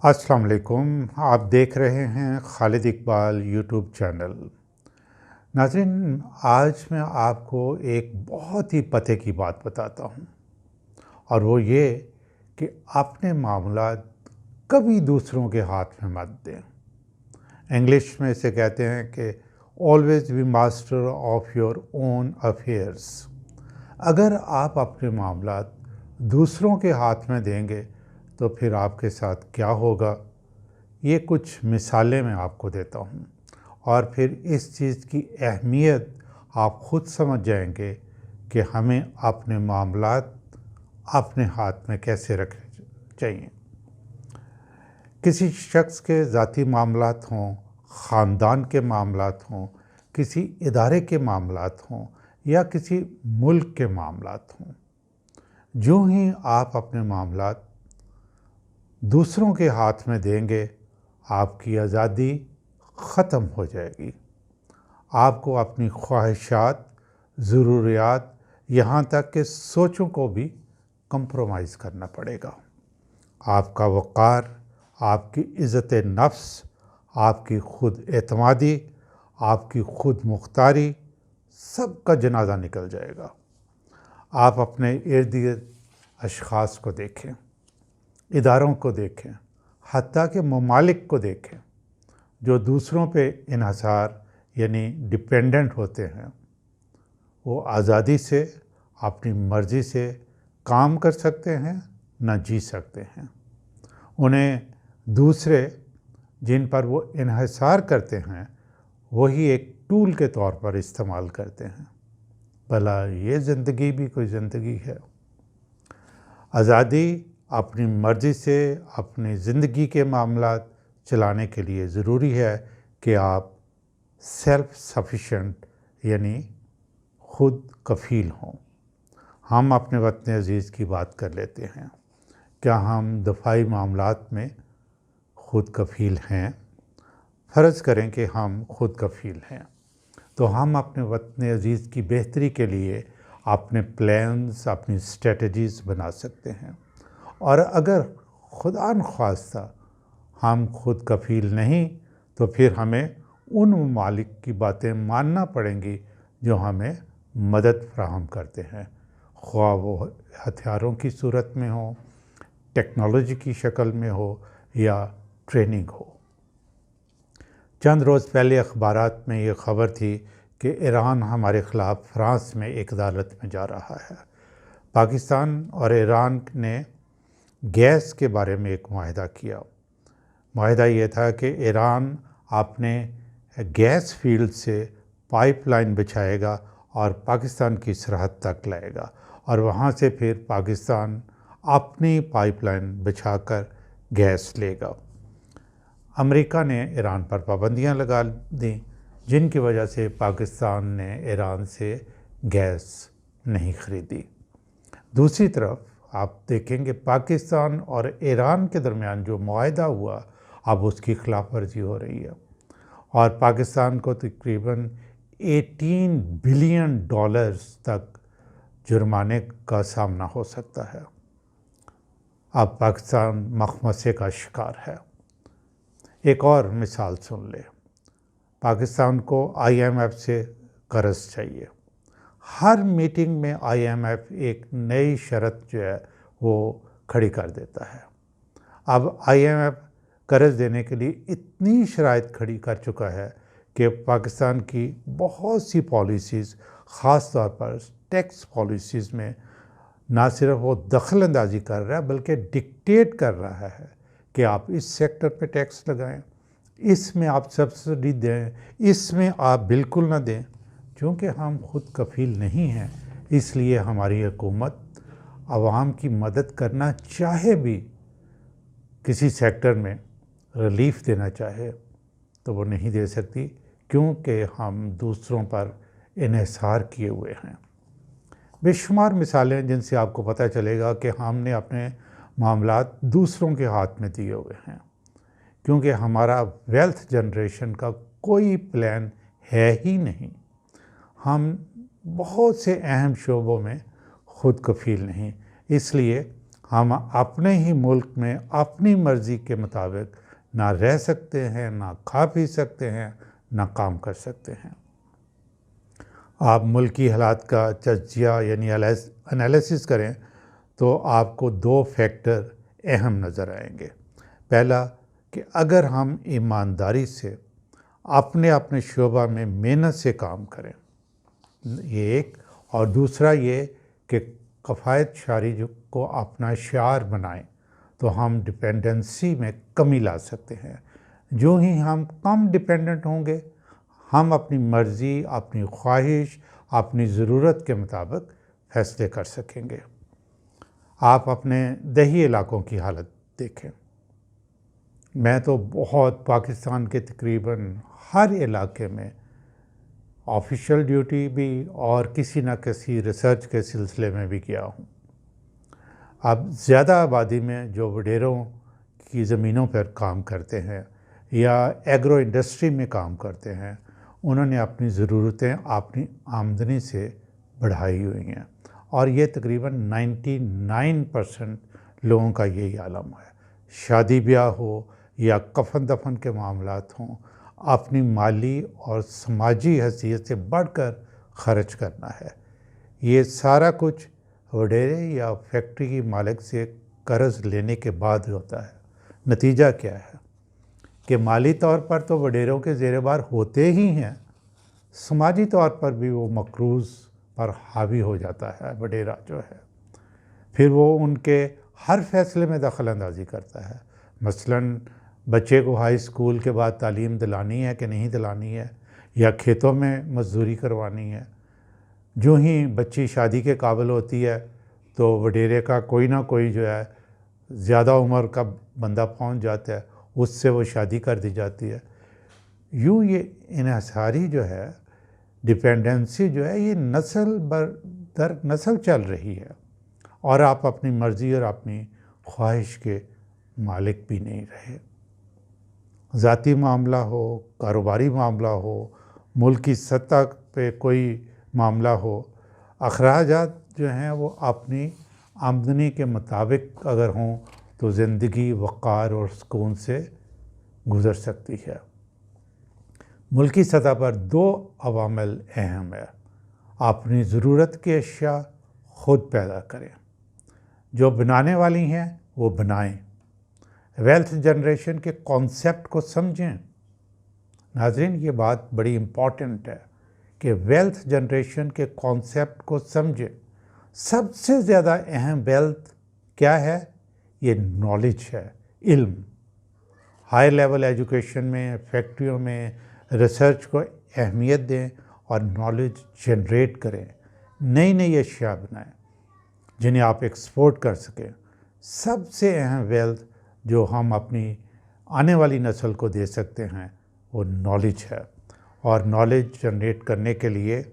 अस्सलाम वालेकुम। आप देख रहे हैं खालिद इकबाल यूट्यूब चैनल। नाज़रीन, आज मैं आपको एक बहुत ही पते की बात बताता हूँ, और वो ये कि अपने मामलात कभी दूसरों के हाथ में मत दें। इंग्लिश में इसे कहते हैं कि always be master of your own affairs. अगर आप अपने मामलात दूसरों के हाथ में देंगे तो फिर आपके साथ क्या होगा, ये कुछ मिसालें मैं आपको देता हूँ, और फिर इस चीज़ की अहमियत आप ख़ुद समझ जाएंगे कि हमें अपने मामलात अपने हाथ में कैसे रखने चाहिए। किसी शख्स के ज़ाती मामलात हों, ख़ानदान के मामलात हों, किसी इदारे के मामलात हों या किसी मुल्क के मामलात हों, जो ही आप अपने मामलात दूसरों के हाथ में देंगे, आपकी आज़ादी ख़त्म हो जाएगी। आपको अपनी ख्वाहिशात, ज़रूरियात, यहाँ तक कि सोचों को भी कंप्रोमाइज़ करना पड़ेगा। आपका वक़ार, आपकी इज़्ज़त नफ्स, आपकी खुद एतमादी, आपकी खुद मुख्तारी, सब का जनाजा निकल जाएगा। आप अपने इर्द गिर्द अशख़ास को देखें, इदारों को देखें, हत्ता के ममालिक को देखें जो दूसरों पे इन्हसार यानी डिपेंडेंट होते हैं। वो आज़ादी से, अपनी मर्ज़ी से काम कर सकते हैं, न जी सकते हैं। उन्हें दूसरे जिन पर वो इन्हसार करते हैं वही एक टूल के तौर पर इस्तेमाल करते हैं। भला ये ज़िंदगी भी कोई ज़िंदगी है? आज़ादी अपनी मर्ज़ी से अपनी ज़िंदगी के मामलात चलाने के लिए ज़रूरी है कि आप सेल्फ सफिशिएंट यानी खुद कफ़ील हों। हम अपने वतन अज़ीज़ की बात कर लेते हैं। क्या हम दफ़ाई मामलात में खुद कफ़ील हैं? फ़र्ज़ करें कि हम खुद कफ़ील हैं, तो हम अपने वतन अज़ीज़ की बेहतरी के लिए अपने प्लान्स, अपनी स्ट्रेटजीज़ बना सकते हैं। और अगर खुदा न ख्वास्ता हम खुद कफ़ील नहीं, तो फिर हमें उन ममालिक की बातें मानना पड़ेंगी जो हमें मदद फ़राहम करते हैं, ख्वाह वो हथियारों की सूरत में हो, टेक्नोलॉजी की शक्ल में हो या ट्रेनिंग हो। चंद रोज़ पहले अखबारात में ये ख़बर थी कि ईरान हमारे ख़िलाफ़ फ़्रांस में एक अदालत में जा रहा है। पाकिस्तान और ईरान ने गैस के बारे में एक मुआहदा किया। मुआहदा ये था कि ईरान अपने गैस फील्ड से पाइपलाइन बिछाएगा और पाकिस्तान की सरहद तक लाएगा, और वहाँ से फिर पाकिस्तान अपनी पाइपलाइन बिछाकर गैस लेगा। अमेरिका ने ईरान पर पाबंदियाँ लगा दी, जिनकी वजह से पाकिस्तान ने ईरान से गैस नहीं ख़रीदी। दूसरी तरफ आप देखेंगे पाकिस्तान और ईरान के दरमियान जो मुआहदा हुआ, अब उसकी खिलाफ वर्जी हो रही है, और पाकिस्तान को तकरीबन 18 बिलियन डॉलर्स तक जुर्माने का सामना हो सकता है। अब पाकिस्तान मखमसे का शिकार है। एक और मिसाल सुन ले, पाकिस्तान को IMF से कर्ज़ चाहिए। हर मीटिंग में IMF एक नई शर्त जो है वो खड़ी कर देता है। अब IMF कर्ज़ देने के लिए इतनी शराइत खड़ी कर चुका है कि पाकिस्तान की बहुत सी पॉलिसीज़, ख़ास तौर पर टैक्स पॉलिसीज़ में ना सिर्फ वो दखल अंदाज़ी कर रहा है बल्कि डिक्टेट कर रहा है कि आप इस सेक्टर पे टैक्स लगाएं, इसमें आप सब्सिडी दें, इसमें आप बिल्कुल ना दें। क्योंकि हम खुद कफ़ील नहीं हैं, इसलिए हमारी हुकूमत आवाम की मदद करना चाहे भी, किसी सेक्टर में रिलीफ़ देना चाहे तो वो नहीं दे सकती, क्योंकि हम दूसरों पर इन्हिसार किए हुए हैं। बेशुमार मिसालें जिनसे आपको पता चलेगा कि हमने अपने मामलात दूसरों के हाथ में दिए हुए हैं, क्योंकि हमारा वेल्थ जनरेशन का कोई प्लान है ही नहीं। हम बहुत से अहम शोबों में खुद कफ़ील नहीं, इसलिए ہم اپنے ہی ملک میں اپنی مرضی کے مطابق نہ رہ سکتے ہیں، نہ کھا پی سکتے ہیں، نہ کام کر سکتے ہیں۔ آپ ملکی حالات کا تجزیہ یعنی انالیسس کریں تو آپ کو 2 فیکٹر اہم نظر آئیں گے۔ پہلا کہ اگر ہم ایمانداری سے اپنے شعبہ میں محنت سے کام کریں، یہ ایک، اور دوسرا یہ کہ کفایت شعاری کو اپنا شعار بنائیں تو ہم ڈپینڈنسی میں کمی لا سکتے ہیں۔ جو ہی ہم کم ڈپینڈنٹ ہوں گے، ہم اپنی مرضی، اپنی خواہش، اپنی ضرورت کے مطابق فیصلے کر سکیں گے۔ آپ اپنے دیہی علاقوں کی حالت دیکھیں۔ میں تو پاکستان کے تقریباً ہر علاقے میں آفیشیل ڈیوٹی بھی اور کسی نہ کسی ریسرچ کے سلسلے میں بھی گیا ہوں۔ اب زیادہ آبادی میں جو وڈیروں کی زمینوں پر کام کرتے ہیں یا ایگرو انڈسٹری میں کام کرتے ہیں، انہوں نے اپنی ضرورتیں اپنی آمدنی سے بڑھائی ہوئی ہیں، اور یہ تقریباً 99% لوگوں کا یہی عالم ہے۔ شادی بیاہ ہو یا کفن دفن کے معاملات ہوں، اپنی مالی اور سماجی حیثیت سے بڑھ کر خرچ کرنا ہے۔ یہ سارا کچھ وڈیرے یا فیکٹری کی مالک سے قرض لینے کے بعد ہوتا ہے۔ نتیجہ کیا ہے کہ مالی طور پر تو وڈیروں کے زیر بار ہوتے ہی ہیں، سماجی طور پر بھی وہ مقروض پر حاوی ہو جاتا ہے وڈیرا جو ہے۔ پھر وہ ان کے ہر فیصلے میں دخل اندازی کرتا ہے۔ مثلاً بچے کو ہائی اسکول کے بعد تعلیم دلانی ہے کہ نہیں دلانی ہے، یا کھیتوں میں مزدوری کروانی ہے۔ جو ہی بچی شادی کے قابل ہوتی ہے تو وڈیرے کا کوئی نہ کوئی جو ہے زیادہ عمر کا بندہ پہنچ جاتا ہے، اس سے وہ شادی کر دی جاتی ہے۔ یوں یہ انحصاری جو ہے، ڈپینڈنسی جو ہے، یہ نسل در نسل چل رہی ہے، اور آپ اپنی مرضی اور اپنی خواہش کے مالک بھی نہیں رہے۔ ذاتی معاملہ ہو، کاروباری معاملہ ہو، ملکی سطح پہ کوئی معاملہ ہو، اخراجات جو ہیں وہ اپنی آمدنی کے مطابق اگر ہوں تو زندگی وقار اور سکون سے گزر سکتی ہے۔ ملکی سطح پر 2 عوامل اہم ہے۔ اپنی ضرورت کی اشیاء خود پیدا کریں، جو بنانے والی ہیں وہ بنائیں۔ ویلتھ جنریشن کے کانسیپٹ کو سمجھیں۔ ناظرین، یہ بات بڑی امپورٹنٹ ہے کہ ویلتھ جنریشن کے کانسیپٹ کو سمجھیں۔ سب سے زیادہ اہم ویلتھ کیا ہے؟ یہ نالج ہے، علم۔ ہائی لیول ایجوکیشن میں، فیکٹریوں میں ریسرچ کو اہمیت دیں اور نالج جنریٹ کریں۔ نئی اشیاء بنائیں جنہیں آپ ایکسپورٹ کر سکیں۔ سب سے اہم ویلتھ جو ہم اپنی آنے والی نسل کو دے سکتے ہیں وہ نالج ہے، اور نالج جنریٹ کرنے کے لیے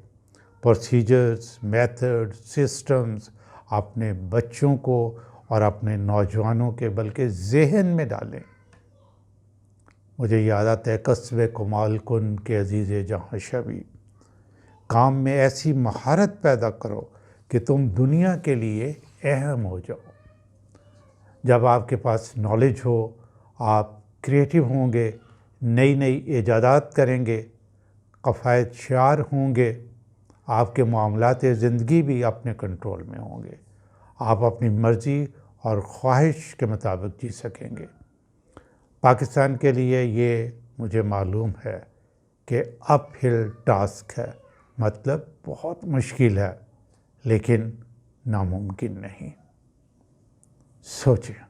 پروسیجرز، میتھڈ، سسٹمز اپنے بچوں کو اور اپنے نوجوانوں کے بلکہ ذہن میں ڈالیں۔ مجھے یاد آتا ہے قصبے کمال کن کے عزیز جہاں شبی، کام میں ایسی مہارت پیدا کرو کہ تم دنیا کے لیے اہم ہو جاؤ۔ جب آپ کے پاس نالج ہو، آپ کریٹیو ہوں گے، نئی ایجادات کریں گے، کفایت شعار ہوں گے، آپ کے معاملات زندگی بھی اپنے کنٹرول میں ہوں گے، آپ اپنی مرضی اور خواہش کے مطابق جی سکیں گے۔ پاکستان کے لیے یہ مجھے معلوم ہے کہ اپ ہل ٹاسک ہے، مطلب بہت مشکل ہے، لیکن ناممکن نہیں۔ سوچیں۔